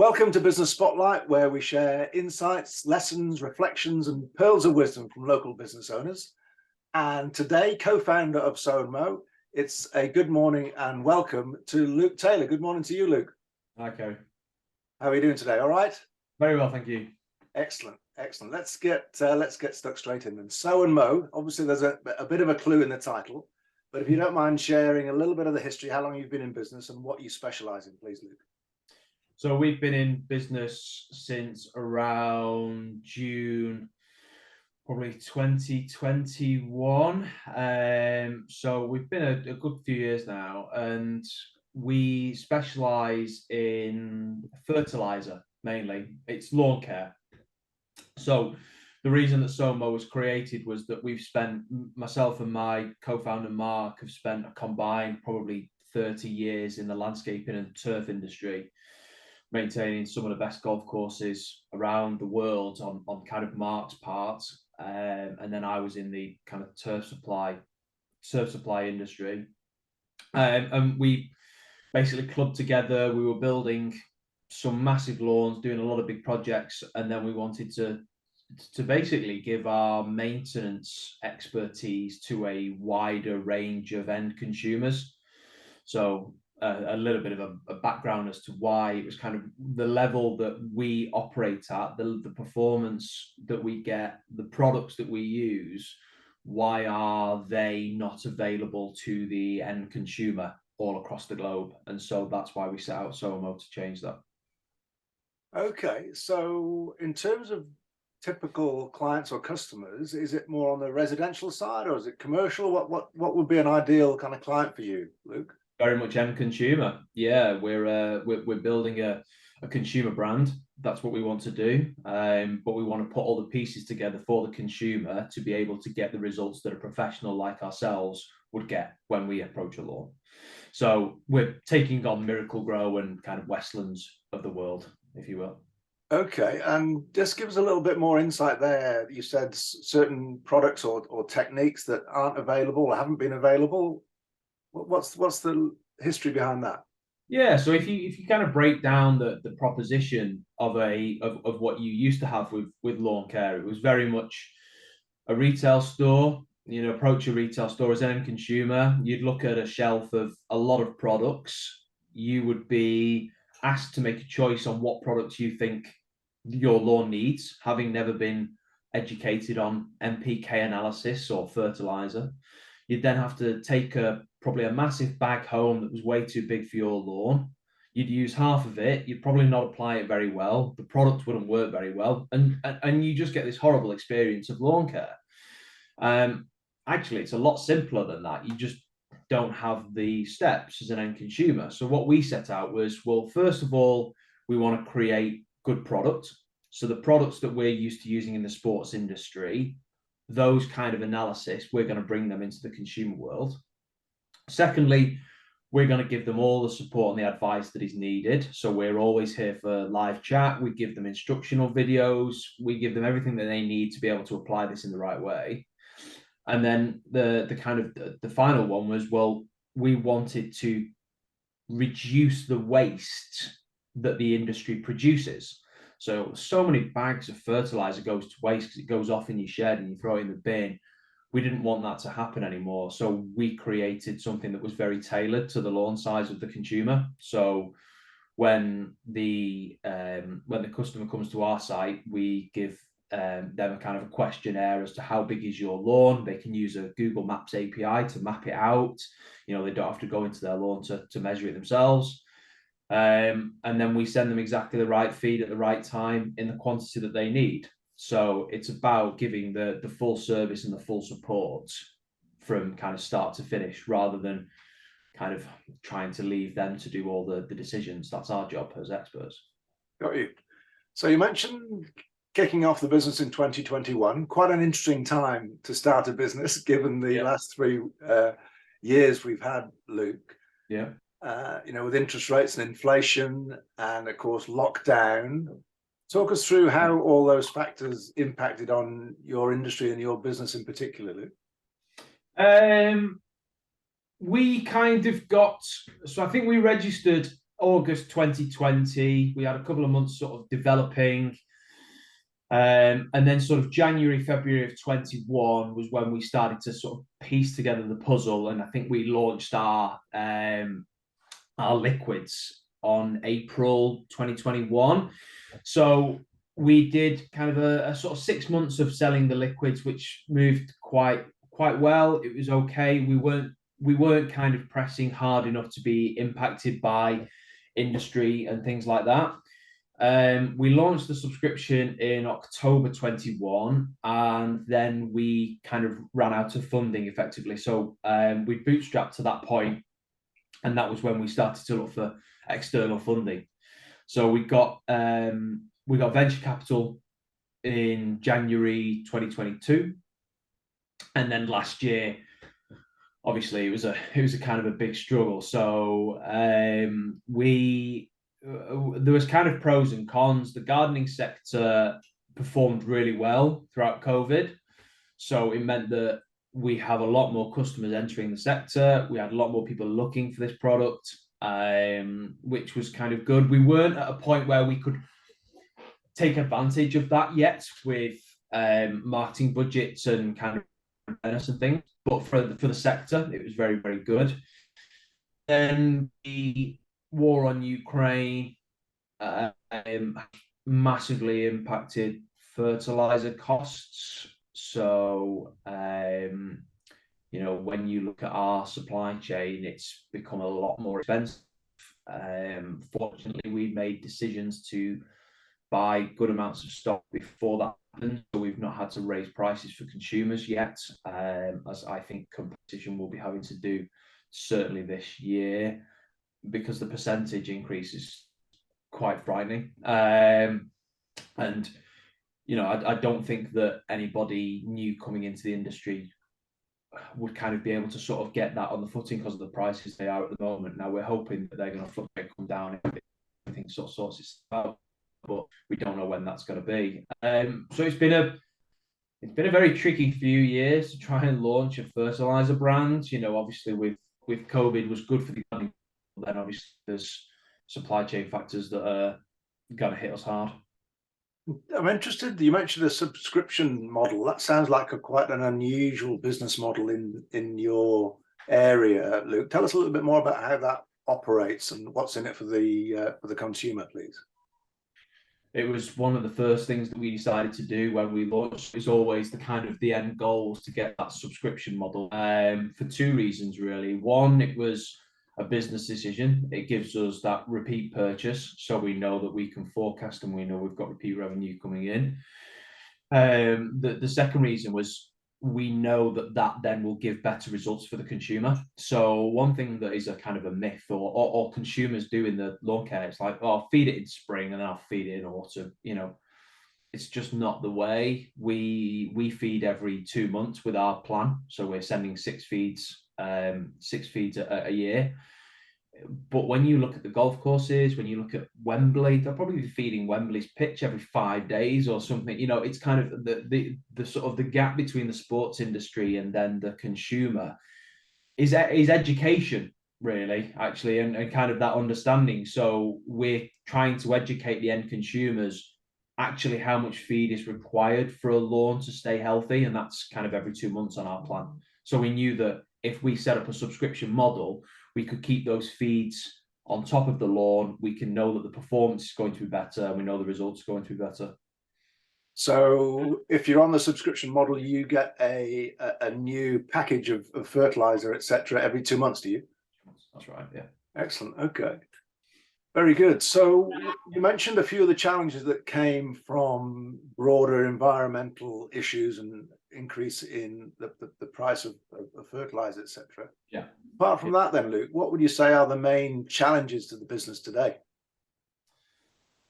Welcome to Business Spotlight, where we share insights, lessons, reflections, and pearls of wisdom from local business owners. And today, co-founder of SoandMo, it's a good morning and welcome to Luke Taylor. Good morning to you, Luke. Hi, Ceri. How are you doing today? All right? Very well, thank you. Excellent, excellent. Let's get stuck straight in. And SoandMo, obviously, there's a bit of a clue in the title, but if you don't mind sharing a little bit of the history, how long you've been in business and what you specialize in, please, Luke. So we've been in business since around June, probably 2021. So we've been a good few years now, and we specialize in fertilizer mainly. It's lawn care. So the reason that SoandMo was created was that myself and my co-founder Mark have spent a combined probably 30 years in the landscaping and turf industry, maintaining some of the best golf courses around the world on kind of Mark's part. And then I was in the kind of turf supply industry. And we basically clubbed together. We were building some massive lawns, doing a lot of big projects. And then we wanted to basically give our maintenance expertise to a wider range of end consumers. So a little bit of a background as to why it was kind of the level that we operate at, the performance that we get, the products that we use, why are they not available to the end consumer all across the globe? And so that's why we set out SoandMo to change that. Okay, so in terms of typical clients or customers, is it more on the residential side or is it commercial? What would be an ideal kind of client for you, Luke? Very much end consumer. Yeah, we're building a consumer brand. That's what we want to do. But we want to put all the pieces together for the consumer to be able to get the results that a professional like ourselves would get when we approach a lawn. So we're taking on Miracle Grow and kind of Westlands of the world, if you will. Okay, and just give us a little bit more insight there. You said certain products or techniques that aren't available or haven't been available. What's the history behind that? Yeah, so if you kind of break down the proposition of what you used to have with lawn care, it was very much a retail store. You know, approach a retail store as an end consumer, you'd look at a shelf of a lot of products. You would be asked to make a choice on what products you think your lawn needs, having never been educated on NPK analysis or fertilizer. You'd then have to take probably a massive bag home that was way too big for your lawn. You'd use half of it. You'd probably not apply it very well. The product wouldn't work very well. And you just get this horrible experience of lawn care. Actually, it's a lot simpler than that. You just don't have the steps as an end consumer. So what we set out was, well, first of all, we want to create good product. So the products that we're used to using in the sports industry, those kind of analysis, we're going to bring them into the consumer world. Secondly, we're going to give them all the support and the advice that is needed. So we're always here for live chat. We give them instructional videos. We give them everything that they need to be able to apply this in the right way. And then the final one was, well, we wanted to reduce the waste that the industry produces. So many bags of fertilizer goes to waste because it goes off in your shed and you throw it in the bin. We didn't want that to happen anymore. So we created something that was very tailored to the lawn size of the consumer. So when the customer comes to our site, we give them a kind of a questionnaire as to how big is your lawn. They can use a Google Maps API to map it out. You know, they don't have to go into their lawn to measure it themselves. And then we send them exactly the right feed at the right time in the quantity that they need. So it's about giving the full service and the full support from kind of start to finish, rather than kind of trying to leave them to do all the decisions. That's our job as experts. Got you. So you mentioned kicking off the business in 2021, quite an interesting time to start a business given the last 3 years we've had, Luke. Yeah. You know, with interest rates and inflation and of course lockdown. Talk us through how all those factors impacted on your industry and your business in particular, Luke. We kind of got, so I think we registered August 2020. We had a couple of months sort of developing. And then sort of January, February of 21 was when we started to sort of piece together the puzzle. And I think we launched our liquids on April 2021. So we did kind of a sort of 6 months of selling the liquids, which moved quite well. It was okay. We weren't kind of pressing hard enough to be impacted by industry and things like that. We launched the subscription in October 21, and then we kind of ran out of funding effectively. So we bootstrapped to that point, and that was when we started to look for external funding. So we got venture capital in January 2022, and then last year, obviously, it was a kind of a big struggle. So there was kind of pros and cons. The gardening sector performed really well throughout COVID. So it meant that we have a lot more customers entering the sector. We had a lot more people looking for this product, which was kind of good. We weren't at a point where we could take advantage of that yet with marketing budgets and kind of awareness and things. But for the sector, it was very, very good. Then the war on Ukraine massively impacted fertilizer costs. So, when you look at our supply chain, it's become a lot more expensive. Fortunately, we made decisions to buy good amounts of stock before that happened. So we've not had to raise prices for consumers yet, as I think competition will be having to do certainly this year, because the percentage increase is quite frightening. And I don't think that anybody new coming into the industry would kind of be able to sort of get that on the footing because of the prices they are at the moment. Now we're hoping that they're going to fluctuate, come down, if everything sort of sorts itself out, but we don't know when that's going to be. So it's been a very tricky few years to try and launch a fertilizer brand. Obviously with COVID was good for the gardening, then obviously there's supply chain factors that are going to hit us hard. I'm interested, you mentioned a subscription model. That sounds like quite an unusual business model in your area, Luke. Tell us a little bit more about how that operates and what's in it for the consumer, please. It was one of the first things that we decided to do when we launched. It's always the end goal was to get that subscription model, for two reasons, really. One, it was a business decision. It gives us that repeat purchase, so we know that we can forecast and we know we've got repeat revenue coming in. The second reason was we know that then will give better results for the consumer. So one thing that is a kind of a myth or consumers do in the lawn care, it's like, oh, I'll feed it in spring and then I'll feed it in autumn. It's just not the way. We feed every 2 months with our plan. So we're sending 6 feeds a year. But when you look at the golf courses, when you look at Wembley, they'll probably be feeding Wembley's pitch every 5 days or something. It's kind of the sort of the gap between the sports industry and then the consumer is education, really, actually, and kind of that understanding. So we're trying to educate the end consumers actually how much feed is required for a lawn to stay healthy, and that's kind of every 2 months on our plan. So we knew that if we set up a subscription model, we could keep those feeds on top of the lawn. We can know that the performance is going to be better, and we know the results are going to be better. So if you're on the subscription model, you get a new package of fertilizer, etc., every 2 months, do you? That's right, yeah. Excellent. Okay. Very good. So you mentioned a few of the challenges that came from broader environmental issues and increase in the price of fertilizer, etc. Yeah. Apart from that, then, Luke, what would you say are the main challenges to the business today?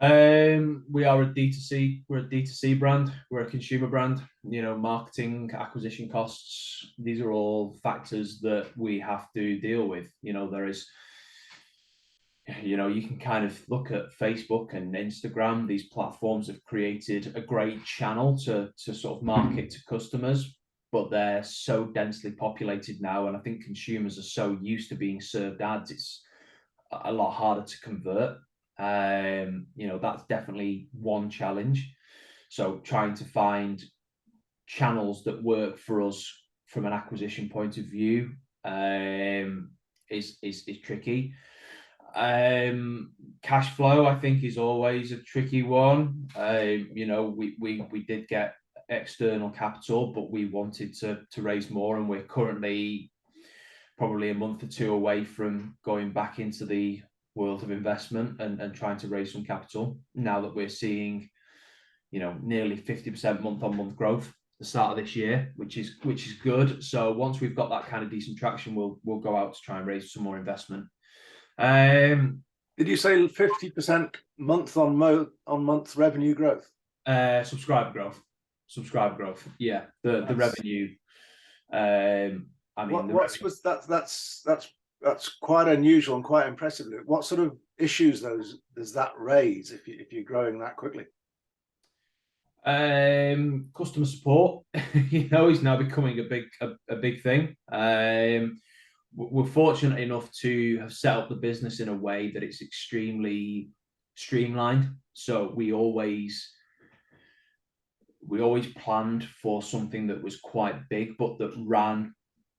We are a D2C. We're a D2C brand. We're a consumer brand. Marketing, acquisition costs. These are all factors that we have to deal with. There is. You can kind of look at Facebook and Instagram. These platforms have created a great channel to sort of market to customers, but they're so densely populated now, and I think consumers are so used to being served ads. a lot harder to convert. You know, that's definitely one challenge. So trying to find channels that work for us from an acquisition point of view is tricky. Cash flow, I think, is always a tricky one. You know, we did get external capital, but we wanted to raise more, and we're currently probably a month or two away from going back into the world of investment and trying to raise some capital, now that we're seeing, you know, nearly 50% month-on-month growth at the start of this year, which is good. So once we've got that kind of decent traction, we'll go out to try and raise some more investment. Did you say 50% month-on-month revenue growth? Subscriber growth. Yeah, the revenue. I mean, that's quite unusual and quite impressive. What sort of issues does that raise if you're growing that quickly? Customer support, you know, is now becoming a big thing. We're fortunate enough to have set up the business in a way that it's extremely streamlined. So we always planned for something that was quite big, but that ran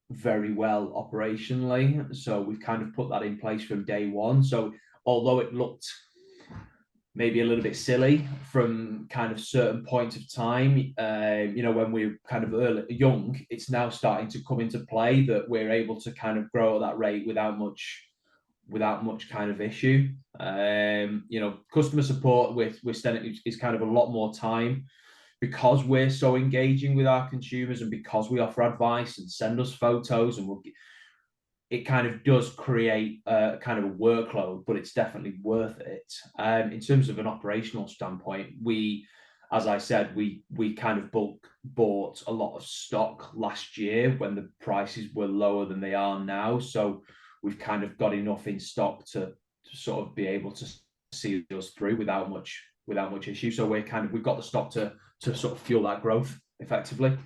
very well operationally. So we've kind of put that in place from day one. So although it looked maybe a little bit silly from kind of certain points of time, you know, when we're kind of young, it's now starting to come into play that we're able to kind of grow at that rate without much kind of issue. You know, customer support with Stennet is kind of a lot more time, because we're so engaging with our consumers, and because we offer advice and send us photos, and it kind of does create a kind of a workload, but it's definitely worth it. In terms of an operational standpoint, as I said, we kind of bulk bought a lot of stock last year when the prices were lower than they are now. So we've kind of got enough in stock to sort of be able to see us through without much issue. So we've got the stock to sort of fuel that growth effectively.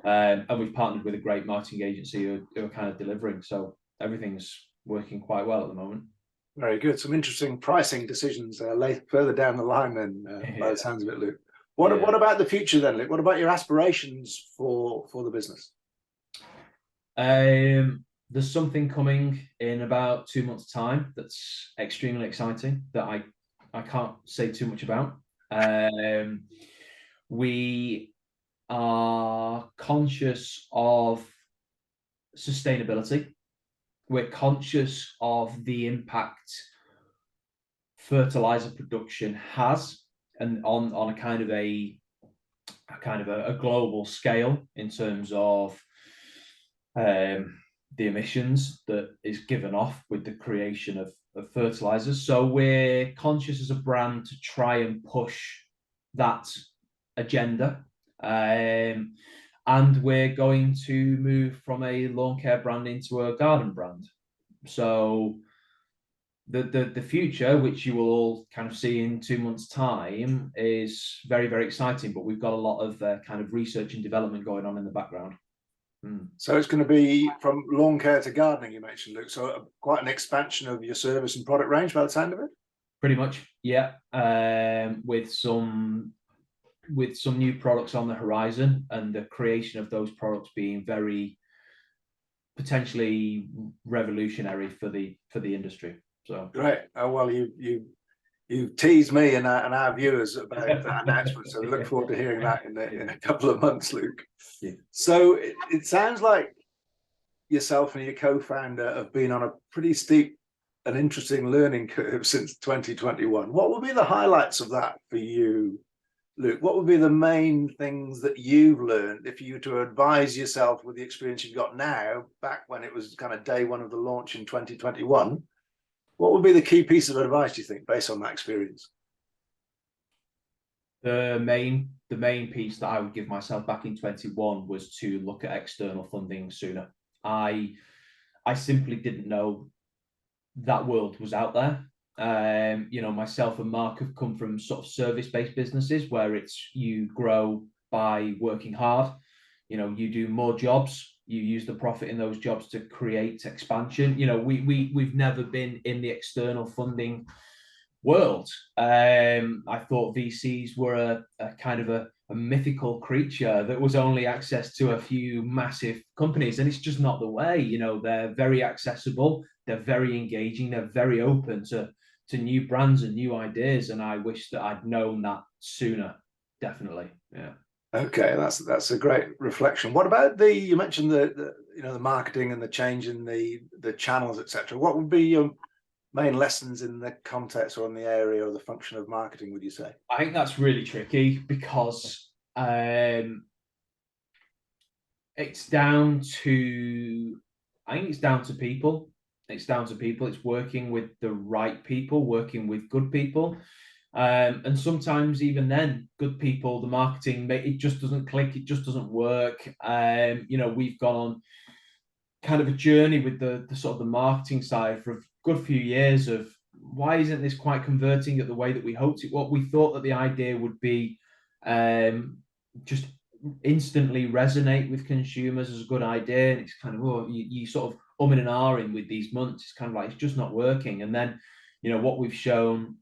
And we've partnered with a great marketing agency who are kind of delivering. So everything's working quite well at the moment. Very good. Some interesting pricing decisions further down the line then, by the sounds of it, Luke. What about the future then, Luke? What about your aspirations for the business? There's something coming in about 2 months' time that's extremely exciting that I can't say too much about. We are conscious of sustainability. We're conscious of the impact fertilizer production has, and on a kind of a global scale, in terms of the emissions that is given off with the creation of fertilizers. So we're conscious as a brand to try and push that agenda. And we're going to move from a lawn care brand into a garden brand. So the future, which you will all kind of see in 2 months' time, is very, very exciting. But we've got a lot of kind of research and development going on in the background. So it's going to be from lawn care to gardening, you mentioned, Luke. So quite an expansion of your service and product range by the sound of it. Pretty much, yeah. With some new products on the horizon, and the creation of those products being very potentially revolutionary for the industry. So great. Oh well, you teased me and our viewers about that announcement, so we look forward to hearing that in a couple of months, Luke. Yeah. So it sounds like yourself and your co-founder have been on a pretty steep and interesting learning curve since 2021. What will be the highlights of that for you, Luke? What would be the main things that you've learned if you were to advise yourself with the experience you've got now, back when it was kind of day one of the launch in 2021? What would be the key piece of advice, do you think, based on that experience? The main piece that I would give myself back in 21 was to look at external funding sooner. I simply didn't know that world was out there. You know, myself and Mark have come from sort of service-based businesses where it's you grow by working hard. You know, you do more jobs You use the profit in those jobs to create expansion. You know, we've never been in the external funding world. I thought VCs were a kind of a mythical creature that was only access to a few massive companies, and it's just not the way. You know, they're very accessible, they're very engaging, they're very open to new brands and new ideas, and I wish that I'd known that sooner. Definitely. Yeah. Okay, that's a great reflection. What about you mentioned the the marketing and the change in the channels, etc. What would be your main lessons in the context or in the area or the function of marketing, would you say? I think that's really tricky because it's down to, I think it's down to people. It's down to people. It's working with the right people, working with good people. And sometimes even then, good people, the marketing, it just doesn't click. It just doesn't work. You know, we've gone on kind of a journey with the sort of the marketing side for a good few years of why isn't this quite converting at the way that we hoped it? What we thought that the idea would be just instantly resonate with consumers as a good idea, and it's kind of, oh, you sort of umming and ahhing with these months. It's kind of like it's just not working. And then, you know, what we've shown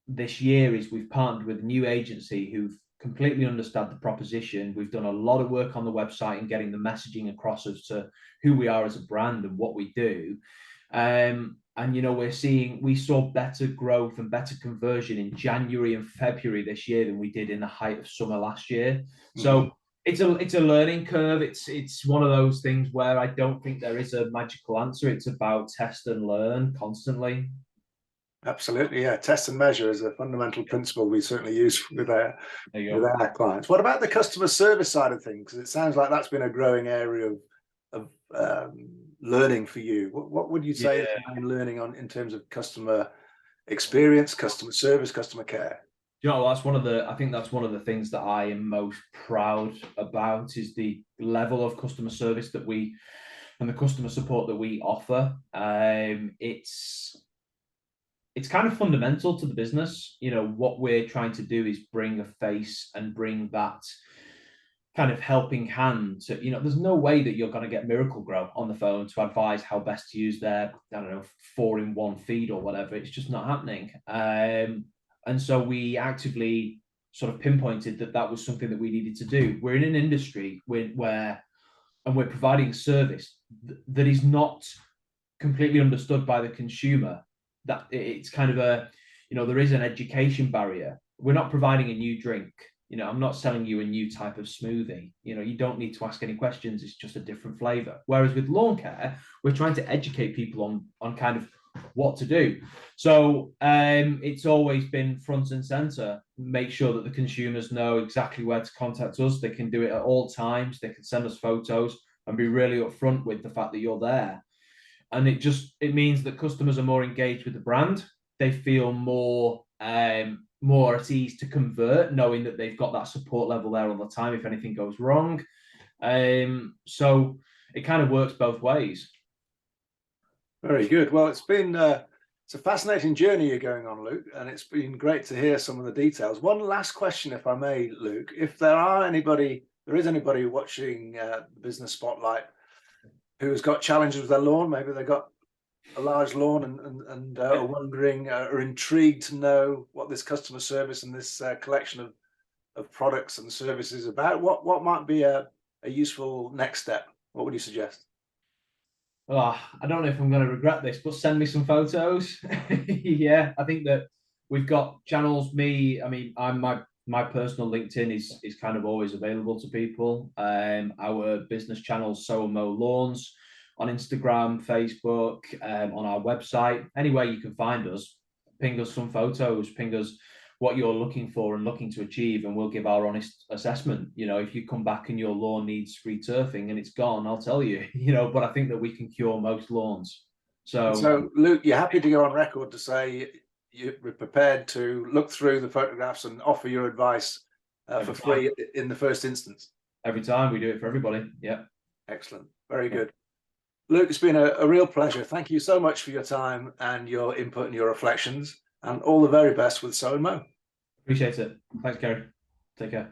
this year is we've partnered with a new agency who've completely understood the proposition. We've done a lot of work on the website and getting the messaging across as to who we are as a brand and what we do. And, you know, we saw better growth and better conversion in January and February this year than we did in the height of summer last year. So it's a learning curve. It's one of those things where I don't think there is a magical answer. It's about test and learn constantly. Absolutely, yeah. Test and measure is a fundamental principle we certainly use with our clients. What about the customer service side of things? Because it sounds like that's been a growing area of learning for you. What would you say is the main learning in terms of customer experience, customer service, customer care? You know, I think that's one of the things that I am most proud about is the level of customer service that and the customer support that we offer. It's kind of fundamental to the business. You know, what we're trying to do is bring a face and bring that kind of helping hand to, you know, there's no way that you're going to get Miracle-Gro on the phone to advise how best to use their, I don't know, 4-in-1 feed or whatever. It's just not happening. And so we actively sort of pinpointed that was something that we needed to do. We're in an industry where we're providing a service that is not completely understood by the consumer. That it's kind of there is an education barrier. We're not providing a new drink. You know, I'm not selling you a new type of smoothie. You know, you don't need to ask any questions. It's just a different flavor. Whereas with lawn care, we're trying to educate people on kind of what to do. So it's always been front and center. Make sure that the consumers know exactly where to contact us. They can do it at all times. They can send us photos and be really upfront with the fact that you're there. And it means that customers are more engaged with the brand. They feel more at ease to convert, knowing that they've got that support level there all the time if anything goes wrong. So it kind of works both ways. Very good. Well, it's a fascinating journey you're going on, Luke, and it's been great to hear some of the details. One last question, if I may, Luke. If there is anybody watching Business Spotlight who has got challenges with their lawn, maybe they've got a large lawn and are wondering, are intrigued to know what this customer service and this collection of products and services is about, what might be a useful next step? What would you suggest? Oh, I don't know if I'm going to regret this, but send me some photos. Yeah, I think that we've got channels. My personal LinkedIn is kind of always available to people. Our business channels, SoandMo Lawns, on Instagram, Facebook, on our website, anywhere you can find us. Ping us some photos, ping us what you're looking for and looking to achieve, and we'll give our honest assessment. You know, if you come back and your lawn needs returfing and it's gone, I'll tell you. You know, but I think that we can cure most lawns. So Luke, you're happy to go on record to say you're prepared to look through the photographs and offer your advice for free in the first instance? Every time we do it for everybody. Yeah. Excellent. Very good. Luke, it's been a real pleasure. Thank you so much for your time and your input and your reflections, and all the very best with SoandMo. Appreciate it. Thanks, Ceri. Take care.